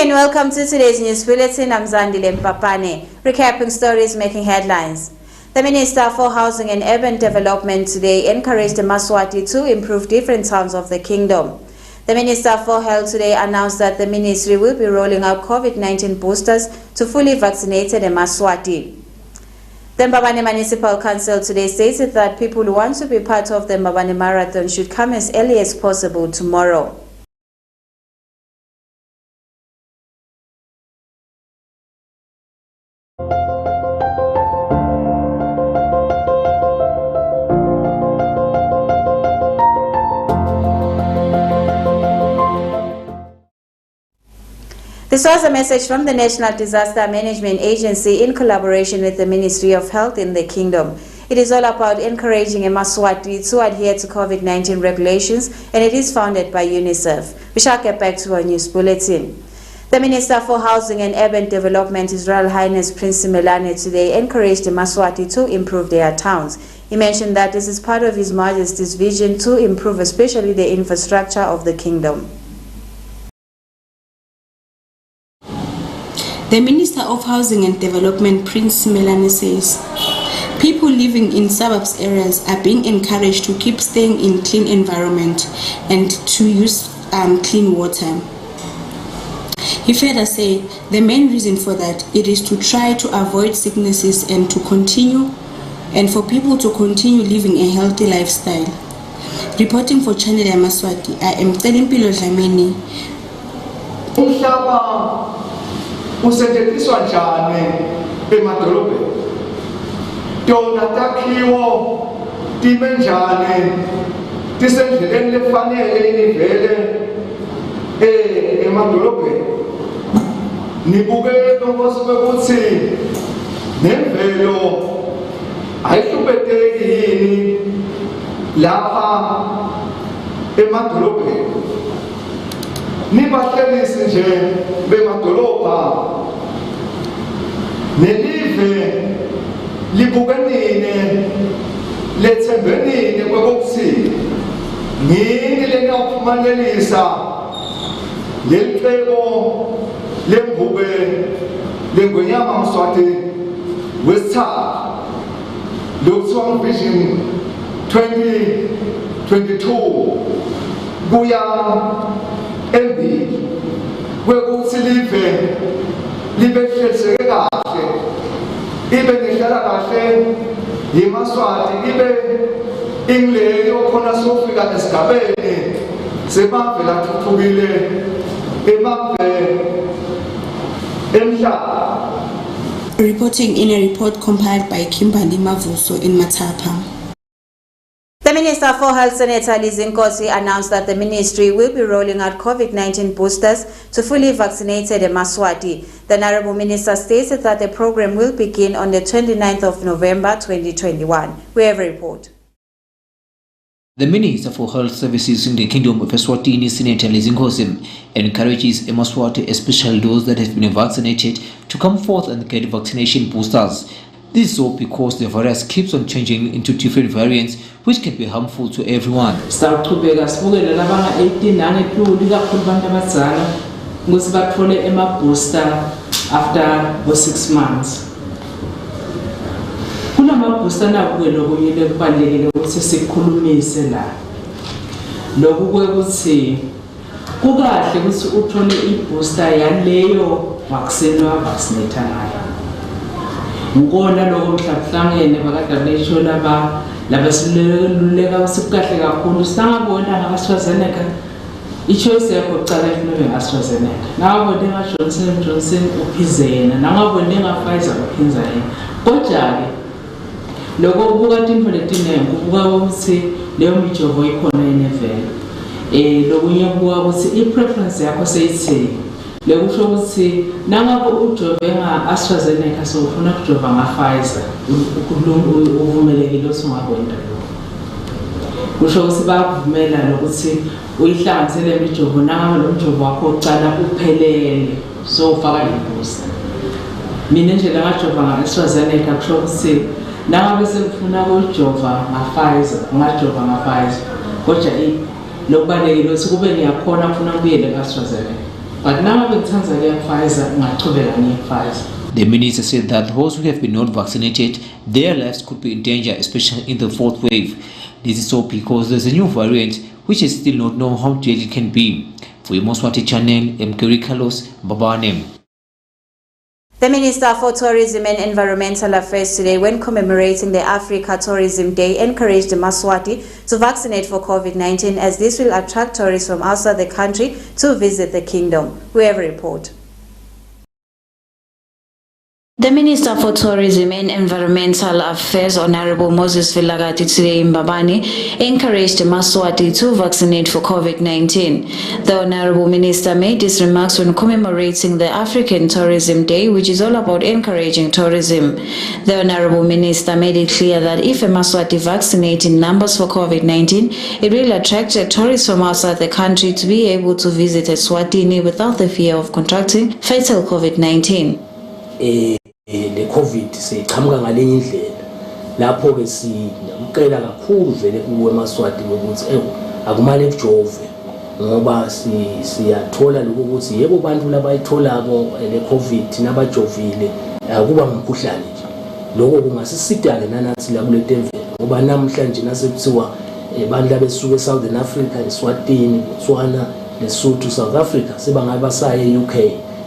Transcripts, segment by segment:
and welcome to today's news bulletin. I'm Zandile Mpapane, recapping stories making headlines. The Minister for Housing and Urban Development today encouraged Yemaswati to improve different towns of the kingdom. The Minister for Health today announced that the ministry will be rolling out COVID-19 boosters to fully vaccinated Yemaswati. The Mbabane Municipal Council today stated that people who want to be part of the Mbabane Marathon should come as early as possible tomorrow. This was a message from the National Disaster Management Agency in collaboration with the Ministry of Health in the Kingdom. It is all about encouraging Yemaswati to adhere to COVID-19 regulations, and it is founded by UNICEF. We shall get back to our news bulletin. The Minister for Housing and Urban Development, His Royal Highness Prince Simelane, today encouraged Yemaswati to improve their towns. He mentioned that this is part of His Majesty's vision to improve especially the infrastructure of the kingdom. The Minister of Housing and Development, Prince Simelane, says people living in suburbs areas are being encouraged to keep staying in clean environment and to use clean water. He further said the main reason for that it is to try to avoid sicknesses and for people to continue living a healthy lifestyle. Reporting for Channel Yemaswati, I am Telimpilo Dlamini. Usetshenziswa njani emadolobheni? Tona takhiwo time njani? Tisendleleni lefanele inivele emadolobheni? Nibuke nkosi ukuthi nemvelo ayihlupheteki yini lapha emadolobheni? Nibahlelisi nje bemadolobha nelive libukenine lethembenine kwekokuthi ngini leniyophumelelisa lelicebo lembube lengwenyama Mswati wesithathu lokuthiwa Vision 2022 kuya embili kwekuthi libe hleleke kahle, ibe nehlala kahle Yemaswati, ibe ingleyo khona sofika esigabeni semave lathuthukile emave emhlaba. Reporting in a report compiled by Kimberly Mavuso in Matapa. The Minister for Health, Senator Lizinkosi, announced that the ministry will be rolling out COVID-19 boosters to fully vaccinated Yemaswati. The Honorable Minister stated that the program will begin on the 29th of November 2021. We have a report. The Minister for Health Services in the Kingdom of Eswatini, Senator Lizinkosi, encourages Yemaswati, especially those that have been vaccinated, to come forth and get vaccination boosters. This is all because the virus keeps on changing into different variants, which can be harmful to everyone. After 6 months. Booster na kubalekile ukuthi sikhulumise la. Lokhu kwekuthi kukahle ukuthi uthole ibooster yaleyo vaccine vaccinate ngayo. Ngikona lokho mhlawumhlangene bakadabesho labasiluleka usikahle kakhulu sangabona ngabasifazaneka ichoice yakho kucala ifuna ngasifazaneka. Ngabona Johnson uphizena, nangabona Pfizer uphinza yena. Kodwa ke lokho kubuka into letinengi kubuka ukuthi leyo mijovo ikhona enevele. Lokunye kubuka ukuthi ipreference yakho seyithi lekusho ukuthi nangabe ujove nga-AstraZeneca so ufuna ukujova nga-Pfizer uvumelekile usungakwenza lokho. Kusho ukuthi bayakuvumela lokuthi uyihlanganisele imijovo nangabe lo mjovo wakho ucala uphelele so ufaka ibooster. Mina nje ngajova nga-AstraZeneca kusho ukuthi nangabe sekufuna ukujova nga-Pfizer ungajova nga-Pfizer. Kodwa lokubalekile ukuthi kube niyakhona ufuna ukuyele ka-AstraZeneca. But now with Tanzania Pfizer, The minister said that those who have been not vaccinated, their lives could be in danger, especially in the fourth wave. This is so because there's a new variant which is still not known how deadly it can be. For Yemaswati channel, Mkiri Carlos, Babane. The Minister for Tourism and Environmental Affairs today, when commemorating the Africa Tourism Day, encouraged Yemaswati to vaccinate for COVID-19 as this will attract tourists from outside the country to visit the kingdom. We have a report. The Minister for Tourism and Environmental Affairs, Honorable Moses Vilagati, today in Mbabane, encouraged Yemaswati to vaccinate for COVID-19. The Honorable Minister made these remarks when commemorating the African Tourism Day, which is all about encouraging tourism. The Honorable Minister made it clear that if Yemaswati vaccinates in numbers for COVID-19, it will attract tourists from outside the country to be able to visit Eswatini without the fear of contracting fatal COVID-19. Le COVID seyiqhamuka ngalenye indlela lapho ke siyamkela kakhulu vele kuwe Yemaswati ukuthi akumale kujove ngoba siyathola lokho ukuthi yebo bantu labayitholako le COVID nabajovile akuba ngumkhuhlane nje lokho kungasisida ke nanathi la kule temvelo ngoba namhlanje nasekuthiwa abantu abesuka eSouthern Africa eSwatini Botswana Lesotho South Africa sebangabe basaye UK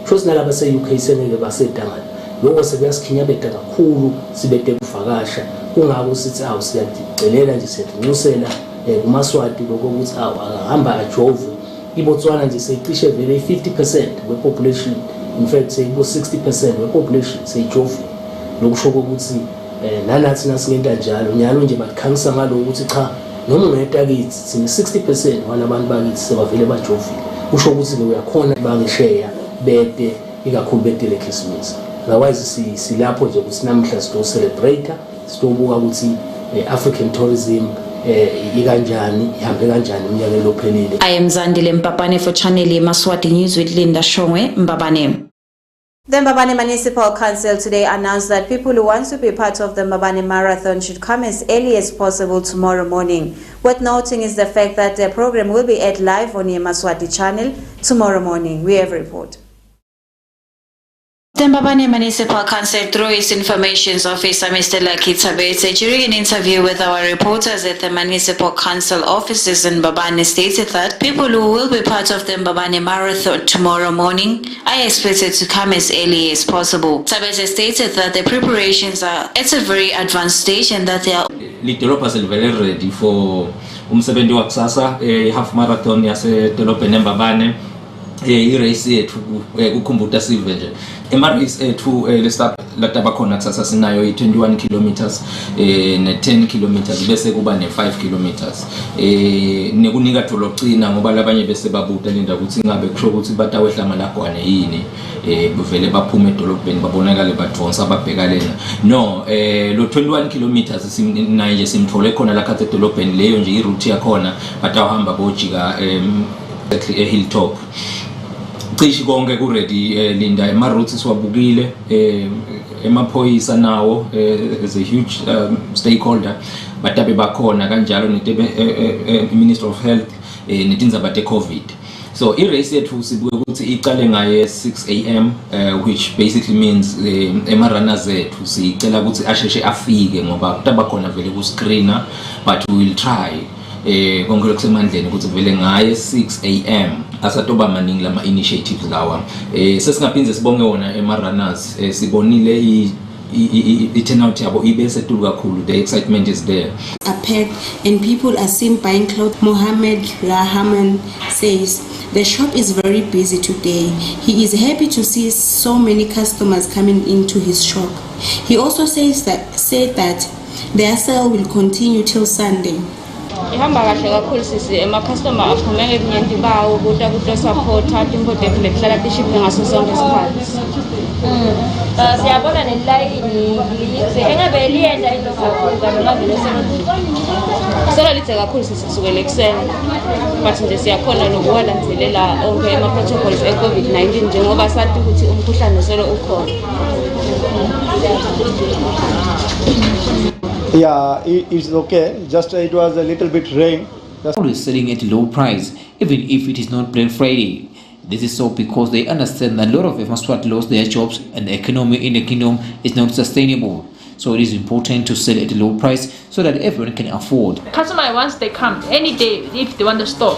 futhi nalabo base UK senele basedangana lokho sekuyasikinyabeda kakhulu sibede kuvakasha kungako sithi siyacelela nje siyancusela kuMaswati lokho ukuthi ahamba ajove iBotswana nje seyicishe vele 50% wepopulation in fact seyibo 60% wepopulation seyijove lokusho ukuthi nanathi nasingenta njalo nyalo nje bakhangisa ngalo ukuthi cha noma ungeta kithi sine 60% walabantu bakithi sebavele bajovile kusho ukuthi ke uyakhona bangisheya bede ikakhulu bedele Christmas. Otherwise silapho nje ukuthi namhla sito celebrate sitobuka ukuthi African tourism ikanjani ihambe kanjani umnyaka lophelile. I am Zandile Mpapane for Channel Yemaswati News with Linda Shongwe Mbabane. The Mbabane Municipal Council today announced that people who want to be part of the Mbabane Marathon should come as early as possible tomorrow morning. Worth noting is the fact that the program will be aired live on Yemaswati channel tomorrow morning. We have a report. The Mbabane Municipal Council, through its information officer, Mr. Lucky Tabete, during an interview with our reporters at the Municipal Council offices in Mbabane, stated that people who will be part of the Mbabane Marathon tomorrow morning are expected to come as early as possible. Tabete stated that the preparations are at a very advanced stage and that they are very ready for umsebenzi wakusasa half marathon yasedolobheni Mbabane. I-race yethu kukhumbuta sive nje ema-race ethu lataba khona kusasa sinayo i-21 kilometers ne-10 kilometers bese kuba ne-5 kilometers nekunika dolocina ngoba labanye bese babuta linda ukuthi ngabe kusho ukuthi batawehla malagwane yini buvele baphume edolobheni babonakale badonsa babheka lena no lo 21 kilometers naye nje simthole khona la khathe edolobheni leyo nje iroute yakhona batawuhamba bojika hilltop cishe konke ku ready Linda ema-routes siwabukile emaphoyisa nawo as a huge stakeholder batabe bakhona kanjalo Minister of Health netindzaba te-COVID. So i-race yethu sibuke ukuthi iqale ngaye 6 AM which basically means ema-runners ethu sicela ukuthi asheshe afike ngoba kutaba khona vele ku-screena but we will try konke kusemandleni ukuthi vele ngaye 6 AM asatoba maningi lama initiatives lawa sesingaphindze sibonge wona ema-runners sibonile i-turnout yabo ibese tulu kakhulu. The excitement is there. Appeared and people are seen buying clothes. Mohammed Rahman says the shop is very busy today. He is happy to see so many customers coming into his shop. He also said that their sale will continue till Sunday. ihamba kahle kakhulu sisi ema-customer aphume ngebunyenti bawo kuta support import ethu lehlala tishiphe ngaso sonke isikhathi siyabona nelayini engabe liyenda into kakhulu noma vele solo lithe kakhulu sisi kusukela ekuseni but nje siyakhona nokuwalandelela onke ama-protocols e-COVID-19 njengoba sathi ukuthi umkhuhlane solo ukhona. Yeah, it's okay. Just it was a little bit rain. Always selling at a low price, even if it is not Black Friday. This is so because they understand that a lot of Yemaswati lost their jobs and the economy in the kingdom is not sustainable. So it is important to sell at a low price so that everyone can afford. Customer, once they come any day, if they want the stock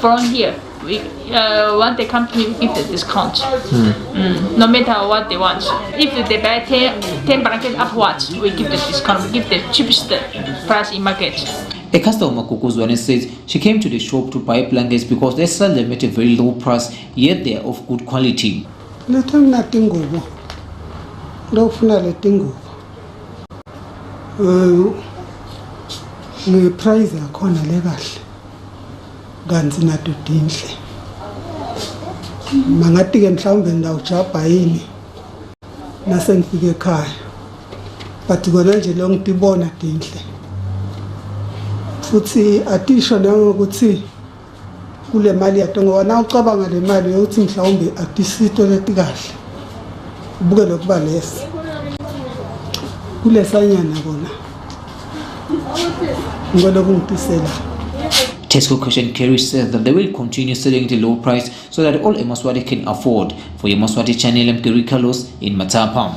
from here, once they come to me, we give the discount. No matter what they want. If they buy 10 blankets upwards, we give the discount. We give the cheapest price in market. A customer, Kukuzwane, says she came to the shop to buy blankets because they sell them at a very low price, yet they are of good quality. Price yakhona le kahle kanti nato dinhle mangathi ke mhlawumbe ndawujabha yini nase ngifike ekhaya but kona nje lo ngidibona dinhle futhi atisho nangokuthi kule mali yato ngoba na ucabanga le mali yokuthi mhlawumbe atisito leti kahle ubuke lokuba lesi kule sanyana kona Tesco Cash and Carry says that they will continue selling at a low price so that all Yemaswati can afford. For Yemaswati Channel, I'm Gary Carlos in Matapa.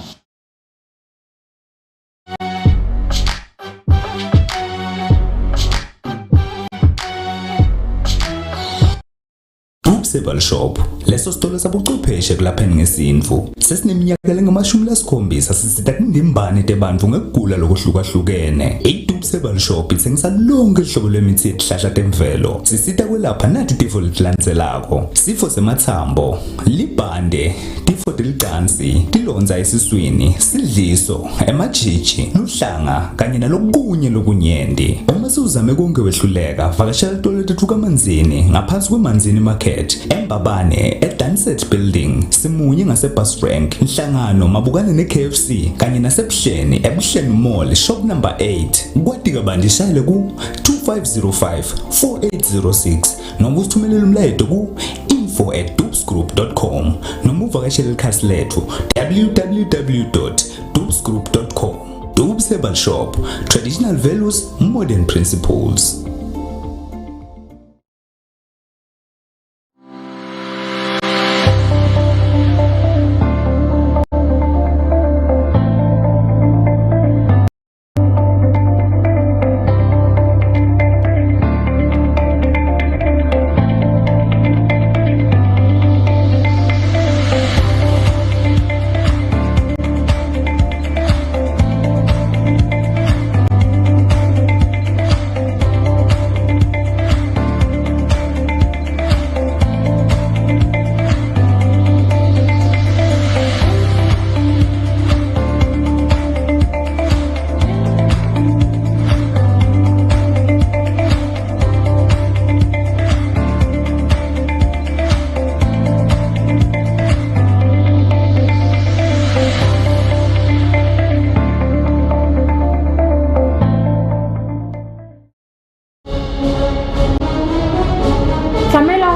Shop leso sitolo sabuchwepheshe kulapheni ngesindvu sesineminyaka lengama-70 sisita kundimbane tebantfu ngekugula lokuhlukahlukene. iDubsable Shop itsengisa lonke uhlobo lwemithi yetihlahla temvelo. Sisita kwelapha nathi tifo letilandzelako: sifo semathambo, libhande, tifo telicansi, tilonza esiswini, sidliso, emajiji, luhlanga kanye nalokunye lokunyenti. Uma siuzame konke wehluleka, vakashela tolo lethu kaManzini ngaphansi kweManzini Market eMbabane eDanset Building, Simunye ngase-Bus Rank, Nhlangano mabukane ne-KFC kanye nasebuhleni ebuhleni Mall shop number 8. Kwatika bandishayele ku 2505 4806 noma usithumelele umlayeto ku info@dubsgroup.com noma uvakashele ikhasi lethu www.dubsgroup.com. Dubsable Shop, traditional values, modern principles.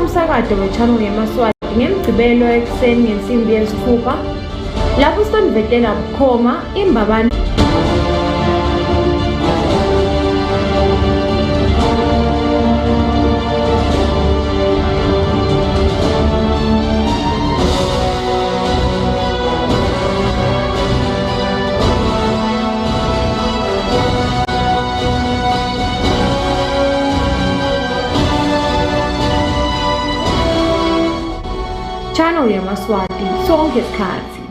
umsakazo wechannel Yemaswati ngemgcibelo ekuseni ngensimbi yesithupha lapho sonivetela bukhoma imbabane Channel Yemaswati sonke isikhathi.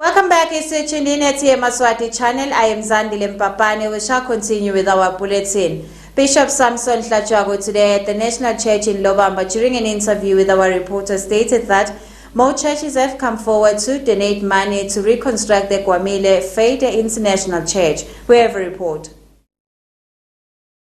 Welcome back. It's tuned in at Yemaswati channel. I am Zandile Mpapane. We shall continue with our bulletin. Bishop Samson Hlachago today at the National Church in Lobamba during an interview with our reporter stated that more churches have come forward to donate money to reconstruct the Kwamile Faith International Church. We have a report.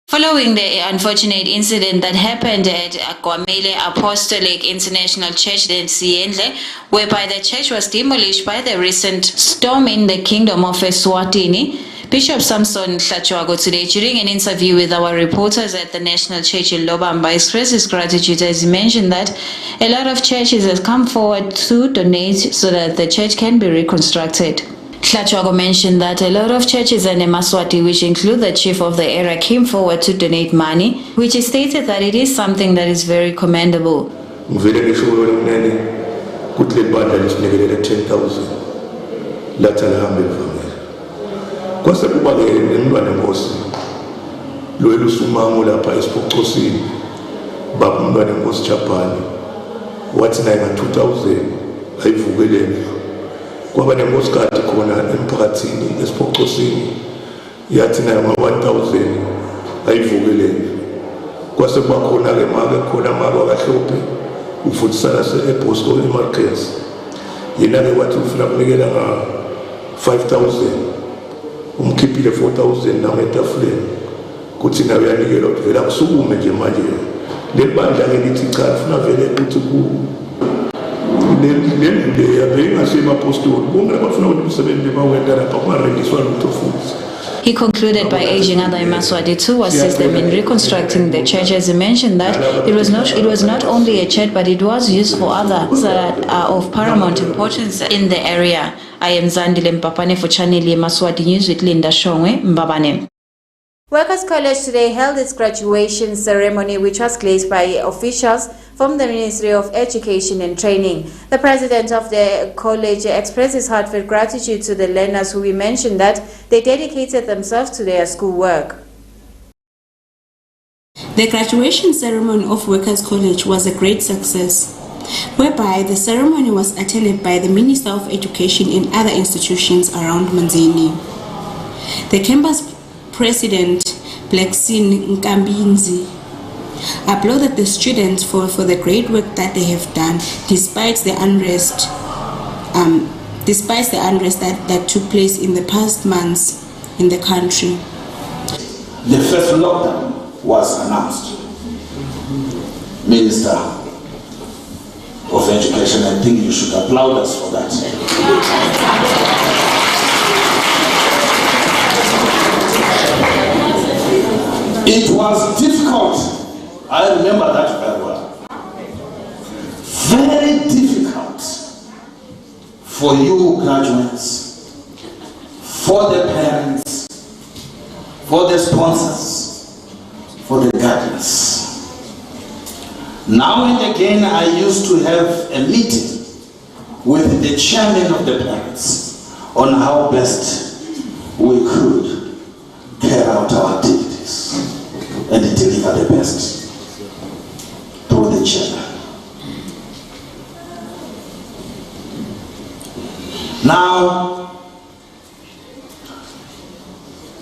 Following the unfortunate incident that happened at Kwamile Apostolic International Church in Siendle, whereby the church was demolished by the recent storm in the Kingdom of ESWATINI, Bishop Samson Hlachwago today, during an interview with our reporters at the National Church in Lobamba, expressed his gratitude as he mentioned that a lot of churches have come forward to donate so that the church can be reconstructed. Hlachwago mentioned that a lot of churches in Yemaswati, which include the chief of the area, came forward to donate money, which he stated that it is something that is very commendable. 10,000 lathana hambe mfamela kwase kuba ke nemntwana enkosi lo elusumango lapha esiphocosini baba umntwana enkosi Japan wathi naye nga-2000 ayivukelele kwaba nenkosikazi khona emphakathini esiphocosini yathi naye nga-1000 ayivukelele kwase kuba khona ke make khona maka kahlophe ufundisana se-ebosco emarkets yena ke wathi ufuna kunikela nga-5,000 umkhiphile 4,000 nametafuleni kuthi nawe yanikela ukuthi vele akusukume nje manje leli bandla ke lithi cha funa vele ukuthi lendlu leya beyingasemapostoli bonke abafuna ukuthi umsebenzi bawenda lapha kungarendiswa lutho futhi. He concluded by urging other Yemaswati to assist them in reconstructing the church, as he mentioned that it was not only a church, but it was used for others that are of paramount importance in the area. I am Zandile Mpapane for Channel Yemaswati News with Linda Shongwe Mbabane. Workers College today held its graduation ceremony, which was graced by officials from the Ministry of Education and Training. The president of the college expressed his heartfelt gratitude to the learners, who we mentioned that they dedicated themselves to their schoolwork. The graduation ceremony of Workers College was a great success, whereby the ceremony was attended by the Minister of Education and other institutions around Manzini. The campus President Blexin Nkambinzi applauded the students for the great work that they have done despite the unrest that took place in the past months in the country. The first lockdown was announced. Minister of Education, I think you should applaud us for that. It was difficult. I remember that very well. Very difficult for you graduates, for the parents, for the sponsors, for the guardians. Now and again, I used to have a meeting with the chairman of the parents on how best we could carry out our activities and deliver the best through the chairman. Now,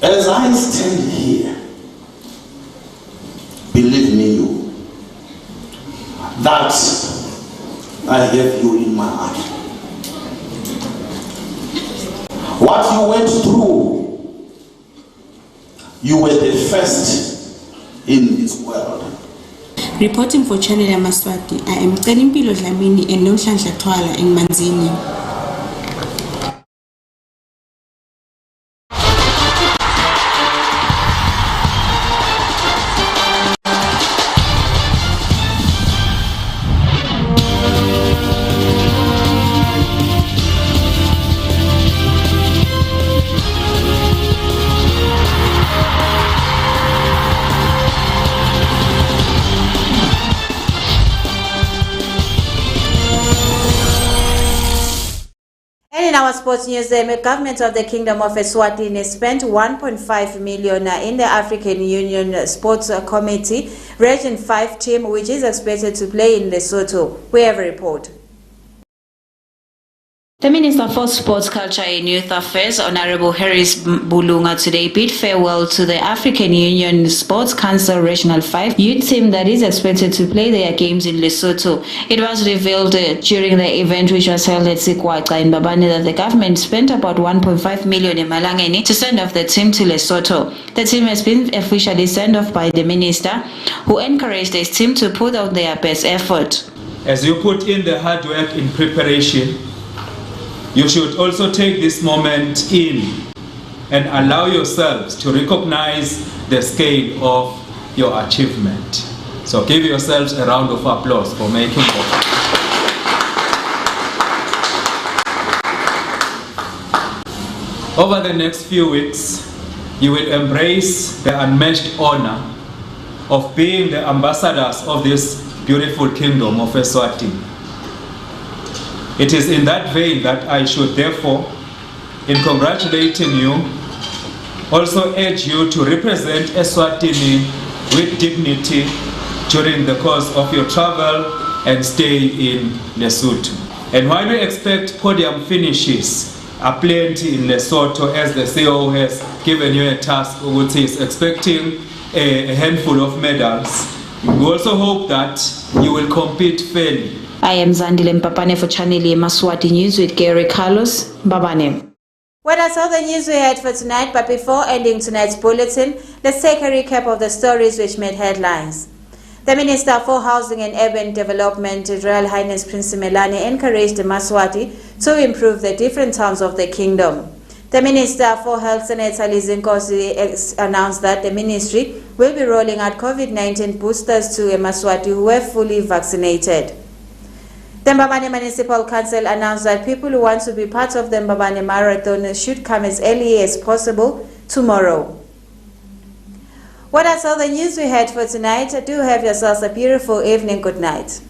as I stand here, believe me you, that I have you in my heart. What you went through, you were the first in this world. Reporting for Channel Yemaswati, I am Kanimpilo Dlamini and Nomhlanhla Twala in Manzini. In our sports news, the government of the Kingdom of Eswatini spent 1.5 million in the African Union Sports Committee Region 5 team, which is expected to play in Lesotho. We have a report. The Minister for Sports, Culture and Youth Affairs, Honorable Harris Bulunga, today bid farewell to the African Union Sports Council Regional 5 youth team that is expected to play their games in Lesotho. It was revealed during the event which was held at Sikwaqa in Babane that the government spent about 1.5 million in Malangeni to send off the team to Lesotho. The team has been officially sent off by the Minister, who encouraged his team to put out their best effort. As you put in the hard work in preparation, you should also take this moment in and allow yourselves to recognize the scale of your achievement. So give yourselves a round of applause for making it. Over the next few weeks, you will embrace the unmatched honor of being the ambassadors of this beautiful kingdom of Eswatini. It is in that vein that I should therefore, in congratulating you, also urge you to represent Eswatini with dignity during the course of your travel and stay in Lesotho. And while we expect podium finishes are plenty in Lesotho, as the CEO has given you a task, which is expecting a handful of medals, we also hope that you will compete fairly. I am Zandile Mpapane for Channel Yemaswati News with Gary Carlos Mbabane. Well, that's all the news we had for tonight, but before ending tonight's bulletin, let's take a recap of the stories which made headlines. The Minister for Housing and Urban Development, His Royal Highness Prince Melane, encouraged Yemaswati to improve the different towns of the kingdom. The Minister for Health, Senator Lizinkosi, announced that the ministry will be rolling out COVID-19 boosters to Yemaswati who were fully vaccinated. The Mbabane Municipal Council announced that people who want to be part of the Mbabane Marathon should come as early as possible tomorrow. Well, that's all the news we had for tonight. Do have yourselves a beautiful evening. Good night.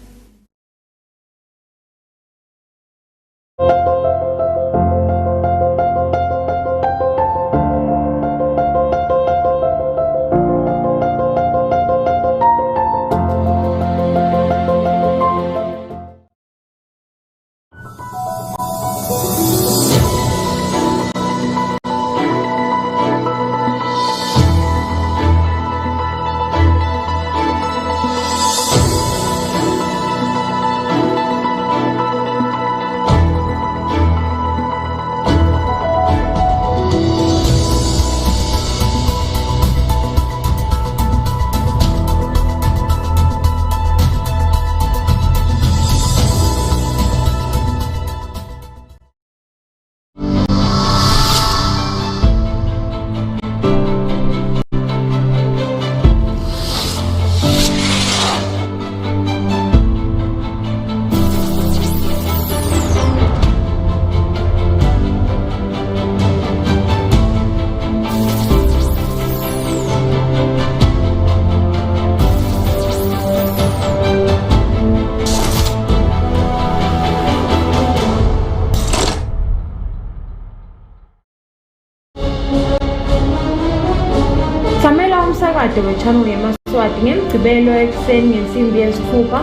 Channel Yemaswati ngemgcibelo ekuseni ngensimbi yesithupha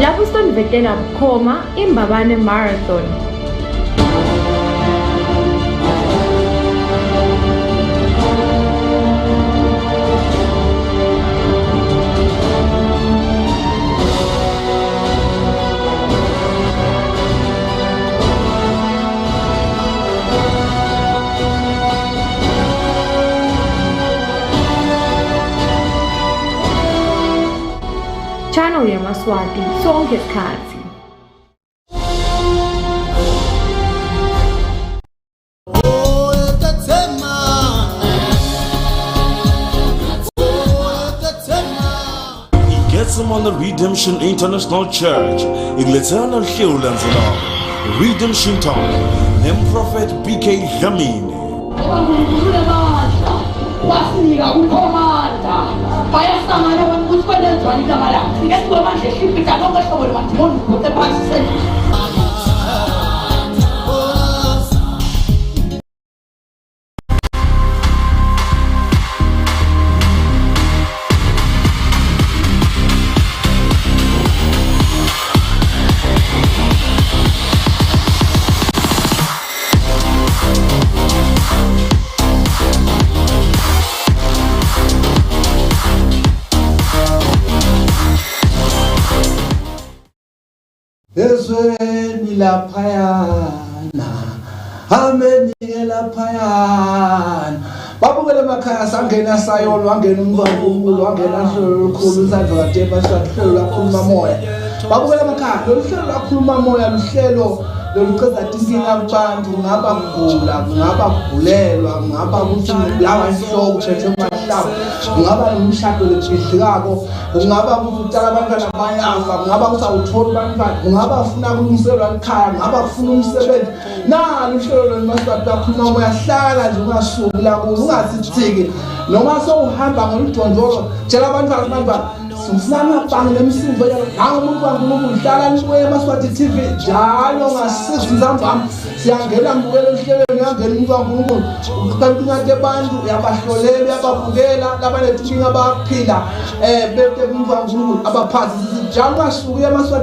lapho sitonivetela bukhoma iMbabane Marathon. Channel Yemaswati, sonke isikhathi. Gets him on the Redemption International Church. Igletana Sheulanzela. Redemption Time. Name Prophet BK Dlamini. Wasinika ukhomanda bayahlangana ukuthi kwenenzwani igama lakhe sike sibe manje shipita lonke hlobo lwamadimoni ukuthi phasise. Ezweni laphayana amenike laphayana babukele emakhaya sangena sayolo wangena umvamvulo wangena hlelo likhulu isandla kade bashahlelo lakhuluma moya babukele emakhaya lo hlelo lakhuluma moya luhlelo lokuqeda inkinga kubantu ngaba kugula ngaba kugulelwa ngaba ukuthi ngibulawa inhloko uphethwe amahlamba ngaba nomshado lesidlikako ngaba ukuthi utala abantwana bayafa ngaba ukuthi awutholi abantwana ngaba ufuna ukulungiselwa ekhaya ngaba ufuna umsebenzi nalo uhlelo lwemaswati lakhuluma uyahlala nje ungasuki la kulo ungasithiki noma sowuhamba ngoludondolo tshela abantwana sifuna bang nemisindo yalo umuntu waNkulunkulu uhlala eMaswati TV njalo nga6 ntambama siyangena mbukela ehlelweni yangena umuntu waNkulunkulu kanti ngathi abantu uyabahlolela uyababukela labanethinga abaphila bebe umuntu waNkulunkulu abaphathi njalo ungasuki eMaswati